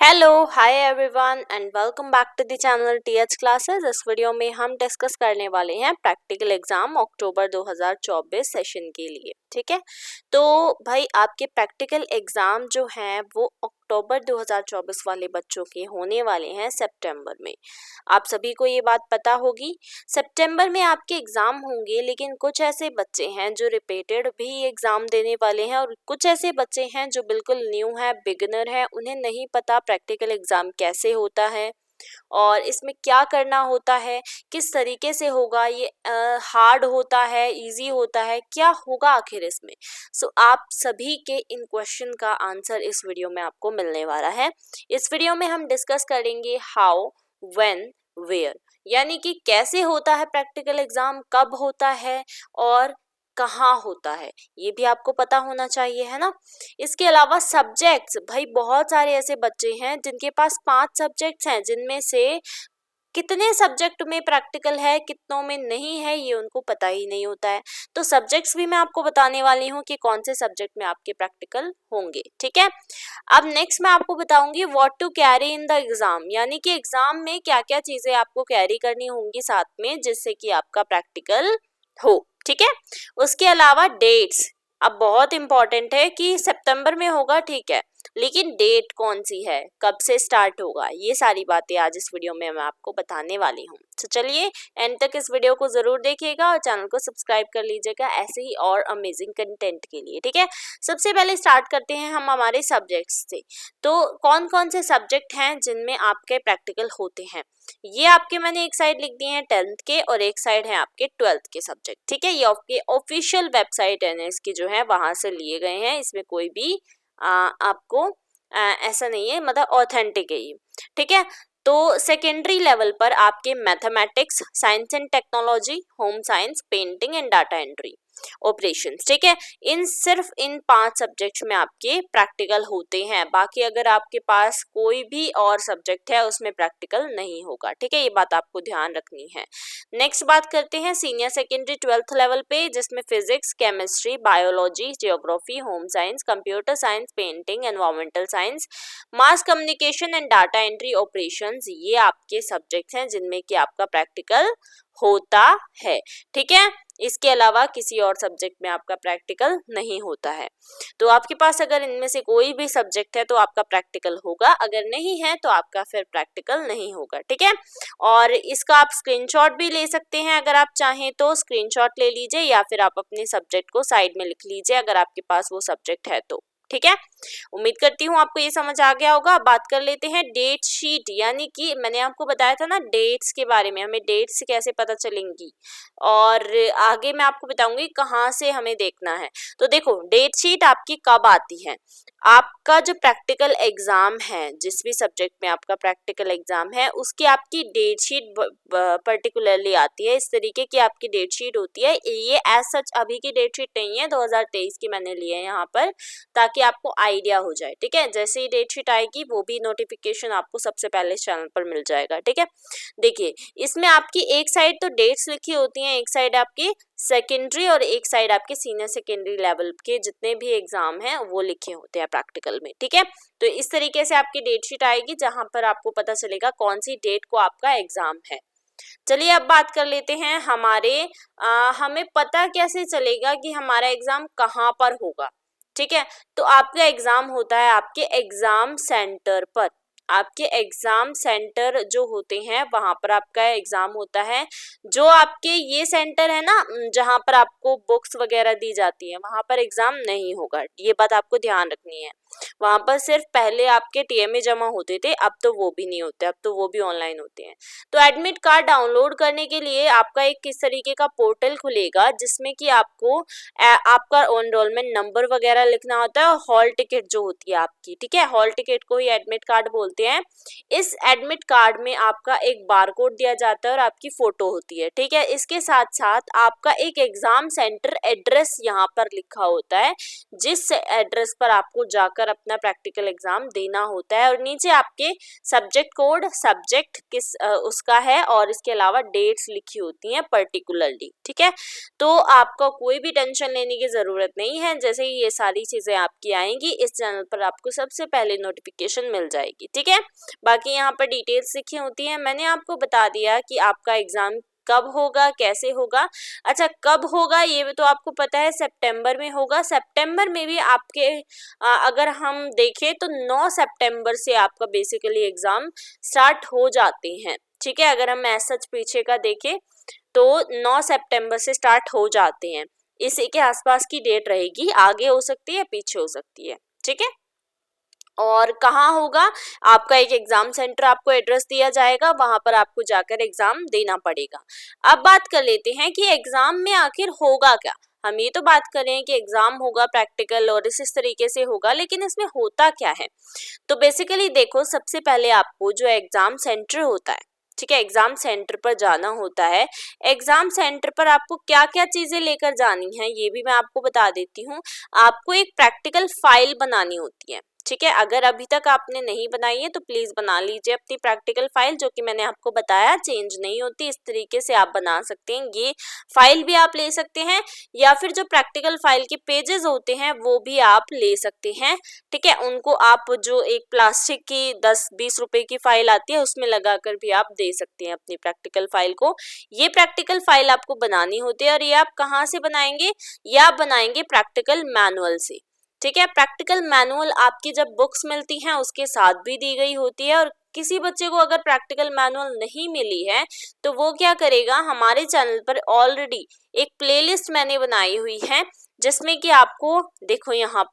Hello hi everyone and welcome back to the channel TH classes. इस video में हम discuss करने वाले हैं प्रैक्टिकल एग्जाम अक्टूबर 2024 सेशन के लिए। ठीक है, तो भाई आपके प्रैक्टिकल एग्जाम जो हैं वो अक्टूबर 2024 वाले बच्चों के होने वाले हैं सितंबर में। आप सभी को ये बात पता होगी, सितंबर में आपके एग्जाम होंगे, लेकिन कुछ ऐसे बच्चे हैं जो रिपीटेड भी एग्जाम देने वाले हैं और कुछ ऐसे बच्चे हैं जो बिल्कुल न्यू है, बिगिनर है, उन्हें नहीं पता प्रैक्टिकल एग्जाम कैसे होता है और इसमें क्या करना होता है, किस तरीके से होगा, ये हार्ड होता है, इजी होता है, क्या होगा आखिर इसमें। सो आप सभी के इन क्वेश्चन का आंसर इस वीडियो में आपको मिलने वाला है। इस वीडियो में हम डिस्कस करेंगे हाउ, व्हेन, वेयर, यानी कि कैसे होता है प्रैक्टिकल एग्जाम, कब होता है और कहाँ होता है, ये भी आपको पता होना चाहिए, है ना। इसके अलावा सब्जेक्ट्स, भाई बहुत सारे ऐसे बच्चे हैं जिनके पास 5 सब्जेक्ट्स हैं, जिनमें से कितने सब्जेक्ट में प्रैक्टिकल है, कितनों में नहीं है, ये उनको पता ही नहीं होता है। तो सब्जेक्ट्स भी मैं आपको बताने वाली हूँ कि कौन से सब्जेक्ट में आपके प्रैक्टिकल होंगे। ठीक है, अब नेक्स्ट मैं आपको बताऊंगी what to carry in the exam, यानी कि एग्जाम में क्या क्या चीजें आपको कैरी करनी होंगी साथ में, जिससे कि आपका प्रैक्टिकल हो। ठीक है, उसके अलावा डेट्स, अब बहुत इंपॉर्टेंट है कि सितंबर में होगा, ठीक है, लेकिन डेट कौन सी है, कब से स्टार्ट होगा, ये सारी बातें आज इस वीडियो में मैं आपको बताने वाली हूँ। तो चलिए एंड तक इस वीडियो को जरूर देखिएगा और चैनल को सब्सक्राइब कर लीजिएगा ऐसे ही और अमेजिंग कंटेंट के लिए। ठीक है, सबसे पहले स्टार्ट करते हैं हम हमारे सब्जेक्ट्स से। तो कौन कौन से सब्जेक्ट हैं जिनमें आपके प्रैक्टिकल होते हैं, ये आपके मैंने एक साइड लिख दिए हैं 10th के और एक साइड है आपके 12th के सब्जेक्ट। ठीक है, ये आपके ऑफिशियल वेबसाइट एनएस की जो है वहां से लिए गए हैं, इसमें कोई भी आपको ऐसा नहीं है, मतलब ऑथेंटिक है ये। ठीक है, तो सेकेंडरी लेवल पर आपके mathematics, science and technology, home science, painting and data entry operations, ठीक है, इन सिर्फ इन 5 सब्जेक्ट्स में आपके प्रैक्टिकल होते हैं। बाकी अगर आपके पास कोई भी और सब्जेक्ट है उसमें प्रैक्टिकल नहीं होगा। ठीक है, ये बात आपको ध्यान रखनी है। नेक्स्ट बात करते हैं सीनियर सेकेंडरी 12th लेवल पे, जिसमें physics, chemistry, biology, geography, home science, computer science, painting, environmental science, mass communication and data entry operations, ये आपके सब्जेक्ट्स हैं जिनमें कि आपका प्रैक्टिकल होता है। ठीक है, इसके अलावा किसी और सब्जेक्ट में आपका प्रैक्टिकल नहीं होता है। तो आपके पास अगर इनमें से कोई भी सब्जेक्ट है तो आपका प्रैक्टिकल होगा, अगर नहीं है तो आपका फिर प्रैक्टिकल नहीं होगा। ठीक है, और इसका आप स्क्रीनशॉट भी ले सकते हैं, अगर आप चाहें तो स्क्रीनशॉट ले लीजिए या फिर आप अपने सब्जेक्ट को साइड में लिख लीजिए अगर आपके पास वो सब्जेक्ट है तो। ठीक है, उम्मीद करती हूँ आपको ये समझ आ गया होगा। बात कर लेते हैं डेट शीट, यानी कि मैंने आपको बताया था ना डेट्स के बारे में, हमें डेट्स कैसे पता चलेंगी और आगे मैं आपको बताऊंगी कहाँ से हमें देखना है। तो देखो डेट शीट आपकी कब आती है, आपका जो प्रैक्टिकल एग्जाम है, जिस भी सब्जेक्ट में आपका प्रैक्टिकल एग्जाम है उसकी आपकी डेट शीट पर्टिकुलरली आती है। इस तरीके की आपकी डेट शीट होती है। ये एज सच अभी की डेट शीट नहीं है, 2023 की मैंने ली है यहाँ पर, ताकि आपको आइडिया हो जाए। ठीक है, जैसे ही डेट शीट आएगी वो भी नोटिफिकेशन आपको सबसे पहले चैनल पर मिल जाएगा। ठीक है, देखिए इसमें आपकी एक साइड तो डेट्स लिखी होती हैं, एक साइड आपकी सेकेंडरी और एक साइड आपके सीनियर सेकेंडरी लेवल के जितने भी एग्जाम हैं वो लिखे होते हैं प्रैक्टिकल में। ठीक है, तो इस तरीके से आपकी डेट शीट आएगी जहां पर आपको पता चलेगा कौन सी डेट को आपका एग्जाम है। चलिए अब बात कर लेते हैं हमें पता कैसे चलेगा कि हमारा एग्जाम कहाँ पर होगा। ठीक है, तो आपका एग्जाम होता है आपके एग्जाम सेंटर पर। आपके एग्जाम सेंटर जो होते हैं वहां पर आपका एग्जाम होता है। जो आपके ये सेंटर है ना जहां पर आपको बुक्स वगैरह दी जाती है, वहां पर एग्जाम नहीं होगा, ये बात आपको ध्यान रखनी है। वहां पर सिर्फ पहले आपके टीएमए जमा होते थे, अब तो वो भी नहीं होते, अब तो वो भी ऑनलाइन होते हैं। तो एडमिट कार्ड डाउनलोड करने के लिए आपका एक किस तरीके का पोर्टल खुलेगा, जिसमें कि आपको आपका एनरोलमेंट नंबर वगैरह लिखना होता है और हॉल टिकट जो होती है आपकी। ठीक है, हॉल टिकट को ही एडमिट कार्ड बोलते हैं। इस एडमिट कार्ड में आपका एक बारकोड दिया जाता है और आपकी फोटो होती है। ठीक है, इसके साथ साथ आपका एक एग्जाम सेंटर एड्रेस यहाँ पर लिखा होता है, जिस एड्रेस पर आपको जाकर पर अपना प्रैक्टिकल एग्जाम देना होता है। और नीचे आपके सब्जेक्ट कोड, सब्जेक्ट किस उसका है और इसके अलावा डेट्स लिखी होती हैं पर्टिकुलरली, ठीक है। तो आपको कोई भी टेंशन लेने की ज़रूरत नहीं है, जैसे ही ये सारी चीज़ें आपकी आएंगी इस चैनल पर आपको सबसे पहले नोटिफिकेशन मिल जाएगी, ठीक है। बाकी यहाँ पर डिटेल्स लिखी होती हैं। मैंने आपको बता दिया कि आपका एग्ज़ाम कब होगा, कैसे होगा। अच्छा, कब होगा ये तो आपको पता है, सितंबर में होगा। सितंबर में भी आपके अगर हम देखें तो 9 सितंबर से आपका बेसिकली एग्ज़ाम स्टार्ट हो जाते हैं, ठीक है। अगर हम ऐसा पीछे का देखें तो 9 सितंबर से स्टार्ट हो जाते हैं। इसी के आसपास की डेट रहेगी, आगे हो सकती है, पीछे हो सकती है, ठीक है। और कहाँ होगा, आपका एक एग्जाम सेंटर आपको एड्रेस दिया जाएगा, वहां पर आपको जाकर एग्जाम देना पड़ेगा। अब बात कर लेते हैं कि एग्जाम में आखिर होगा क्या। हम ये तो बात कर रहे हैं कि एग्जाम होगा प्रैक्टिकल और इस तरीके से होगा, लेकिन इसमें होता क्या है। तो बेसिकली देखो, सबसे पहले आपको जो एग्जाम सेंटर होता है, ठीक है, एग्जाम सेंटर पर जाना होता है। एग्जाम सेंटर पर आपको क्या क्या चीजें लेकर जानी है ये भी मैं आपको बता देती हूँ। आपको एक प्रैक्टिकल फाइल बनानी होती है, ठीक है। अगर अभी तक आपने नहीं बनाई है तो प्लीज बना लीजिए अपनी प्रैक्टिकल फाइल, जो कि मैंने आपको बताया चेंज नहीं होती, इस तरीके से आप बना सकते हैं। ये फाइल भी आप ले सकते हैं या फिर जो प्रैक्टिकल फाइल के पेजेस होते हैं वो भी आप ले सकते हैं, ठीक है। उनको आप जो एक प्लास्टिक की 10-20 रुपए की फाइल आती है उसमें लगाकर भी आप दे सकते हैं अपनी प्रैक्टिकल फाइल को। ये प्रैक्टिकल फाइल आपको बनानी होती है और ये आप कहाँ से बनाएंगे, ये आप बनाएंगे प्रैक्टिकल मैनुअल से, ठीक है। प्रैक्टिकल मैनुअल आपकी जब बुक्स मिलती हैं उसके साथ भी दी गई होती है। और किसी बच्चे को अगर प्रैक्टिकल मैनुअल नहीं मिली है तो वो क्या करेगा, हमारे चैनल पर ऑलरेडी एक प्लेलिस्ट मैंने बनाई हुई है जिसमें कि आपको देखो यहाँ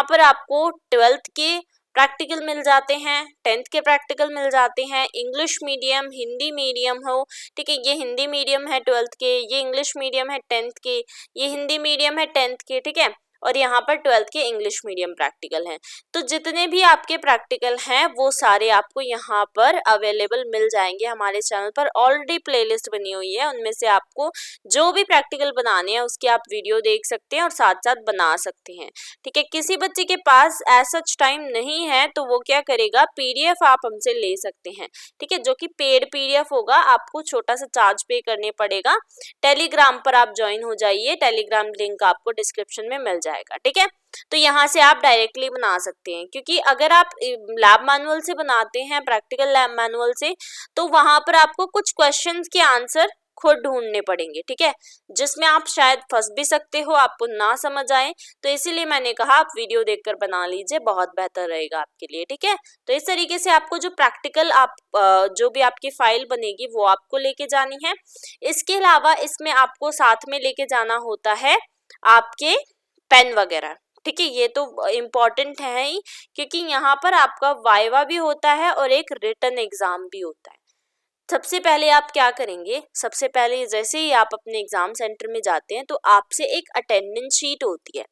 पर आपको 12th के प्रैक्टिकल मिल जाते हैं, 10th के प्रैक्टिकल मिल जाते हैं, इंग्लिश मीडियम, हिंदी मीडियम हो, ठीक है। ये हिंदी मीडियम है 12th के, ये इंग्लिश मीडियम है 10th के, ये हिंदी मीडियम है 10th के, ठीक है। और यहाँ पर 12th के इंग्लिश मीडियम प्रैक्टिकल हैं। तो जितने भी आपके प्रैक्टिकल हैं वो सारे आपको यहाँ पर अवेलेबल मिल जाएंगे। हमारे चैनल पर ऑलरेडी प्लेलिस्ट बनी हुई है, उनमें से आपको जो भी प्रैक्टिकल बनाने हैं उसकी आप वीडियो देख सकते हैं और साथ साथ बना सकते हैं, ठीक है। किसी बच्चे के पास ऐसा टाइम नहीं है तो वो क्या करेगा, PDF आप हमसे ले सकते हैं, ठीक है, जो कि पेड PDF होगा। आपको छोटा सा चार्ज पे करने पड़ेगा। टेलीग्राम पर आप ज्वाइन हो जाइए, टेलीग्राम लिंक आपको डिस्क्रिप्शन में मिल जाएगा, ठीक है। तो यहाँ से आप डायरेक्टली बना सकते हैं, क्योंकि अगर आप लैब मैनुअल से बनाते हैं, प्रैक्टिकल लैब मैनुअल से, तो वहां पर आपको कुछ क्वेश्चंस के आंसर खुद ढूंढने पड़ेंगे, ठीक है, जिसमें आप शायद फंस भी सकते हो, आपको ना समझ आए। तो इसीलिए मैंने कहा आप वीडियो देखकर बना लीजिए, बहुत बेहतर रहेगा आपके लिए, ठीक है। तो इस तरीके से आपको जो प्रैक्टिकल आप जो भी आपकी फाइल बनेगी वो आपको लेके जानी है। इसके अलावा इसमें आपको साथ में लेके जाना होता है आपके पेन वगैरह, ठीक है। ये तो इम्पोर्टेंट है ही, क्योंकि यहाँ पर आपका वाइवा भी होता है और एक रिटन एग्जाम भी होता है। सबसे पहले आप क्या करेंगे, सबसे पहले जैसे ही आप अपने एग्जाम सेंटर में जाते हैं तो आपसे एक अटेंडेंस शीट होती है,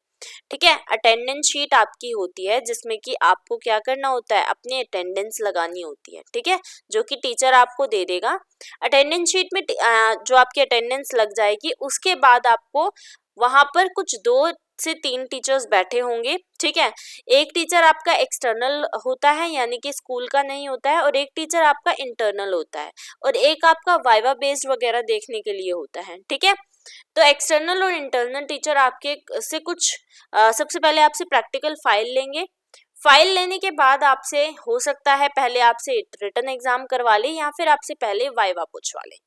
ठीक है। अटेंडेंस शीट आपकी होती है जिसमें कि आपको क्या करना होता है, अपनी अटेंडेंस लगानी होती है, ठीक है, जो कि टीचर आपको दे देगा। अटेंडेंस शीट में जो आपकी अटेंडेंस लग जाएगी उसके बाद आपको वहां पर कुछ 2 से 3 टीचर्स बैठे होंगे, ठीक है। एक टीचर आपका एक्सटर्नल होता है, यानी कि स्कूल का नहीं होता है, और एक टीचर आपका इंटरनल होता है, और एक आपका वाइवा बेस्ड वगैरह देखने के लिए होता है, ठीक है। तो एक्सटर्नल और इंटरनल टीचर आपके से कुछ सबसे पहले आपसे प्रैक्टिकल फाइल लेंगे। फाइल लेने के बाद आपसे हो सकता है पहले आपसे रिटन एग्जाम करवा ले या फिर आपसे पहले वाइवा पूछवा ले।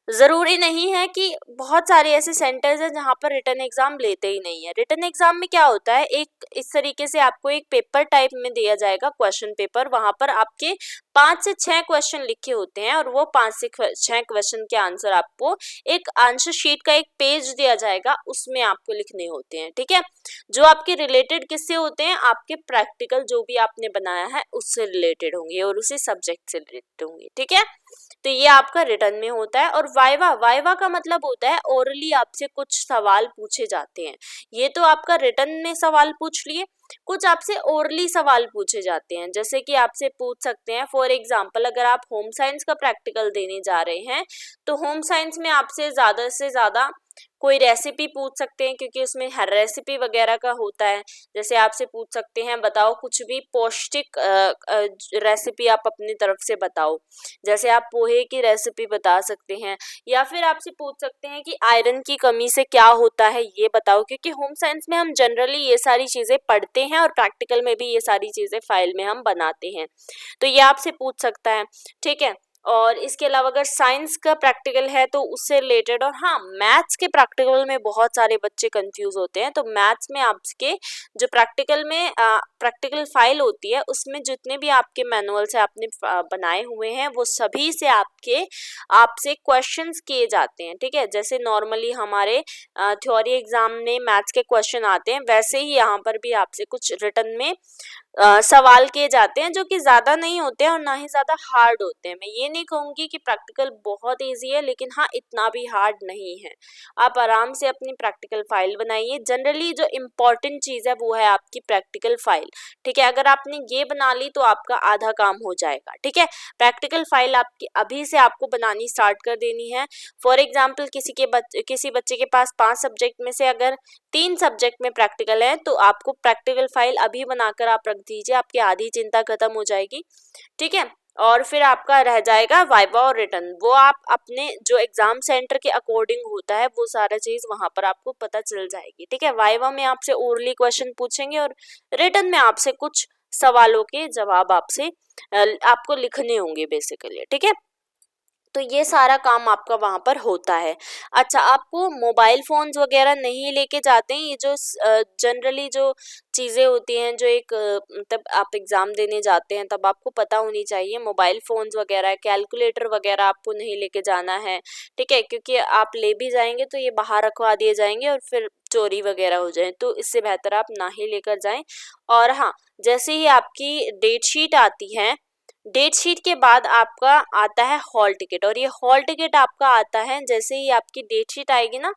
जरूरी नहीं है कि बहुत सारे ऐसे सेंटर्स हैं जहाँ पर रिटन एग्जाम लेते ही नहीं है। रिटन एग्जाम में क्या होता है, एक इस तरीके से आपको एक पेपर टाइप में दिया जाएगा, क्वेश्चन पेपर, वहां पर आपके 5 से 6 क्वेश्चन लिखे होते हैं और वो 5 से 6 क्वेश्चन के आंसर आपको एक आंसर शीट का एक पेज दिया जाएगा, उसमें आपको लिखने होते हैं, ठीक है। जो आपके रिलेटेड किससे होते हैं, आपके प्रैक्टिकल जो भी आपने बनाया है उससे रिलेटेड होंगे और उसी सब्जेक्ट से रिलेटेड होंगे, ठीक है। तो ये आपका रिटर्न में होता है। और वाइवा का मतलब होता है ओरली आपसे कुछ सवाल पूछे जाते हैं। ये तो आपका रिटर्न में सवाल पूछ लिए, कुछ आपसे ओरली सवाल पूछे जाते हैं, जैसे कि आपसे पूछ सकते हैं फॉर एग्जांपल अगर आप होम साइंस का प्रैक्टिकल देने जा रहे हैं तो होम साइंस में आपसे ज्यादा कोई रेसिपी पूछ सकते हैं क्योंकि उसमें हर रेसिपी वगैरह का होता है। जैसे आपसे पूछ सकते हैं बताओ कुछ भी पौष्टिक रेसिपी आप अपनी तरफ से बताओ, जैसे आप पोहे की रेसिपी बता सकते हैं, या फिर आपसे पूछ सकते हैं कि आयरन की कमी से क्या होता है ये बताओ, क्योंकि होम साइंस में हम जनरली ये सारी चीज़ें पढ़ते हैं और प्रैक्टिकल में भी ये सारी चीज़ें फाइल में हम बनाते हैं, तो ये आपसे पूछ सकता है, ठीक है। और इसके अलावा अगर साइंस का प्रैक्टिकल है तो उससे रिलेटेड, और हाँ मैथ्स के प्रैक्टिकल में बहुत सारे बच्चे कंफ्यूज होते हैं, तो मैथ्स में आपके जो प्रैक्टिकल में प्रैक्टिकल फाइल होती है उसमें जितने भी आपके मैनुअल से आपने बनाए हुए हैं वो सभी से आपसे क्वेश्चंस किए जाते हैं, ठीक है। जैसे नॉर्मली हमारे थ्योरी एग्जाम में मैथ्स के क्वेश्चन आते हैं, वैसे ही यहाँ पर भी आपसे कुछ रिटर्न में सवाल किए जाते हैं जो कि ज़्यादा नहीं होते हैं और ना ही ज़्यादा हार्ड होते हैं। मैं ये नहीं कहूँगी कि प्रैक्टिकल बहुत इजी है, लेकिन हाँ इतना भी हार्ड नहीं है। आप आराम से अपनी प्रैक्टिकल फाइल बनाइए। जनरली जो इम्पोर्टेंट चीज़ है वो है आपकी प्रैक्टिकल फाइल, ठीक है। अगर आपने ये बना ली तो आपका आधा काम हो जाएगा, ठीक है। प्रैक्टिकल फाइल आपकी अभी से आपको बनानी स्टार्ट कर देनी है। फॉर एग्जाम्पल किसी बच्चे के पास 5 सब्जेक्ट में से अगर 3 सब्जेक्ट में प्रैक्टिकल है तो आपको प्रैक्टिकल फाइल अभी बनाकर आप रख दीजिए, आपकी आधी चिंता खत्म हो जाएगी, ठीक है। और फिर आपका रह जाएगा वाइवा और रिटर्न, वो आप अपने जो एग्जाम सेंटर के अकॉर्डिंग होता है वो सारा चीज वहां पर आपको पता चल जाएगी, ठीक है। वाइवा में आपसे ओरली क्वेश्चन पूछेंगे और रिटर्न में आपसे कुछ सवालों के जवाब आपको लिखने होंगे बेसिकली, ठीक है। तो ये सारा काम आपका वहाँ पर होता है। अच्छा, आपको मोबाइल फ़ोन्स वगैरह नहीं लेके जाते हैं, ये जो जनरली जो चीज़ें होती हैं जो एक मतलब आप एग्ज़ाम देने जाते हैं तब आपको पता होनी चाहिए। मोबाइल फ़ोन्स वगैरह, कैलकुलेटर वगैरह आपको नहीं लेके जाना है, ठीक है, क्योंकि आप ले भी जाएंगे तो ये बाहर रखवा दिए जाएंगे और फिर चोरी वगैरह हो जाए, तो इससे बेहतर आप ना ही लेकर जाएं। और हाँ, जैसे ही आपकी डेट शीट आती है, डेट शीट के बाद आपका आता है हॉल टिकट, और ये हॉल टिकट आपका आता है जैसे ही आपकी डेट शीट आएगी ना,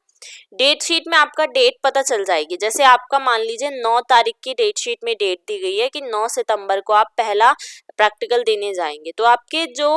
डेट शीट में आपका डेट पता चल जाएगी। जैसे आपका मान लीजिए 9 तारीख की डेट शीट में डेट दी गई है कि 9 सितंबर को आप पहला प्रैक्टिकल देने जाएंगे, तो आपके जो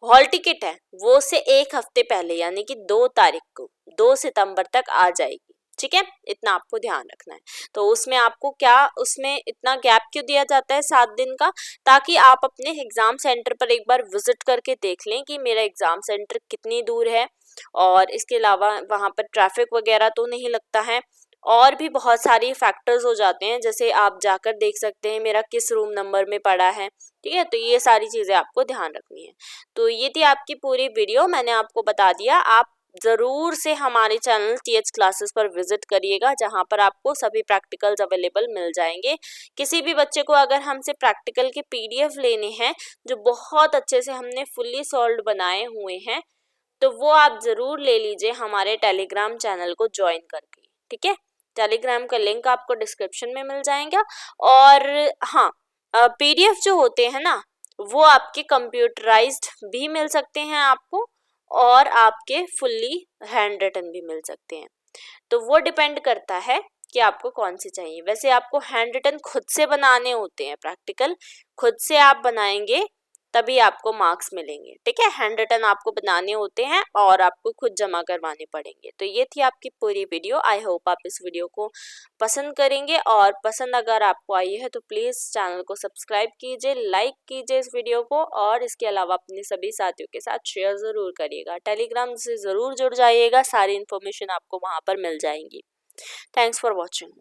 हॉल टिकट है वो से एक हफ्ते पहले यानी कि 2 तारीख को 2 सितंबर तक आ जाएगी, ठीक है। इतना आपको ध्यान रखना है। तो उसमें आपको क्या, उसमें इतना गैप क्यों दिया जाता है 7 दिन का, ताकि आप अपने एग्जाम सेंटर पर एक बार विजिट करके देख लें कि मेरा एग्जाम सेंटर कितनी दूर है, और इसके अलावा वहाँ पर ट्रैफिक वगैरह तो नहीं लगता है। और भी बहुत सारी फैक्टर्स हो जाते हैं, जैसे आप जाकर देख सकते हैं मेरा किस रूम नंबर में पड़ा है, ठीक है। तो ये सारी चीज़ें आपको ध्यान रखनी है। तो ये थी आपकी पूरी वीडियो, मैंने आपको बता दिया। आप ज़रूर से हमारे चैनल टीएच क्लासेस पर विजिट करिएगा, जहाँ पर आपको सभी प्रैक्टिकल्स अवेलेबल मिल जाएंगे। किसी भी बच्चे को अगर हमसे प्रैक्टिकल के पीडीएफ लेने हैं जो बहुत अच्छे से हमने फुल्ली सॉल्व्ड बनाए हुए हैं, तो वो आप ज़रूर ले लीजिए हमारे टेलीग्राम चैनल को ज्वाइन करके, ठीक है। टेलीग्राम का लिंक आपको डिस्क्रिप्शन में मिल जाएगा। और हाँ, पीडीएफ जो होते हैं ना वो आपके कंप्यूटराइज्ड भी मिल सकते हैं आपको, और आपके फुल्ली हैंड रिटन भी मिल सकते हैं। तो वो डिपेंड करता है कि आपको कौन सी चाहिए। वैसे आपको हैंड रिटन खुद से बनाने होते हैं, प्रैक्टिकल खुद से आप बनाएंगे तभी आपको मार्क्स मिलेंगे, ठीक है। हैंड रिटन आपको बनाने होते हैं और आपको खुद जमा करवाने पड़ेंगे। तो ये थी आपकी पूरी वीडियो। आई होप आप इस वीडियो को पसंद करेंगे, और पसंद अगर आपको आई है तो प्लीज़ चैनल को सब्सक्राइब कीजिए, लाइक कीजिए इस वीडियो को, और इसके अलावा अपने सभी साथियों के साथ शेयर ज़रूर करिएगा। टेलीग्राम से ज़रूर जुड़ जाइएगा, सारी इन्फॉर्मेशन आपको वहाँ पर मिल जाएंगी। Thanks for watching.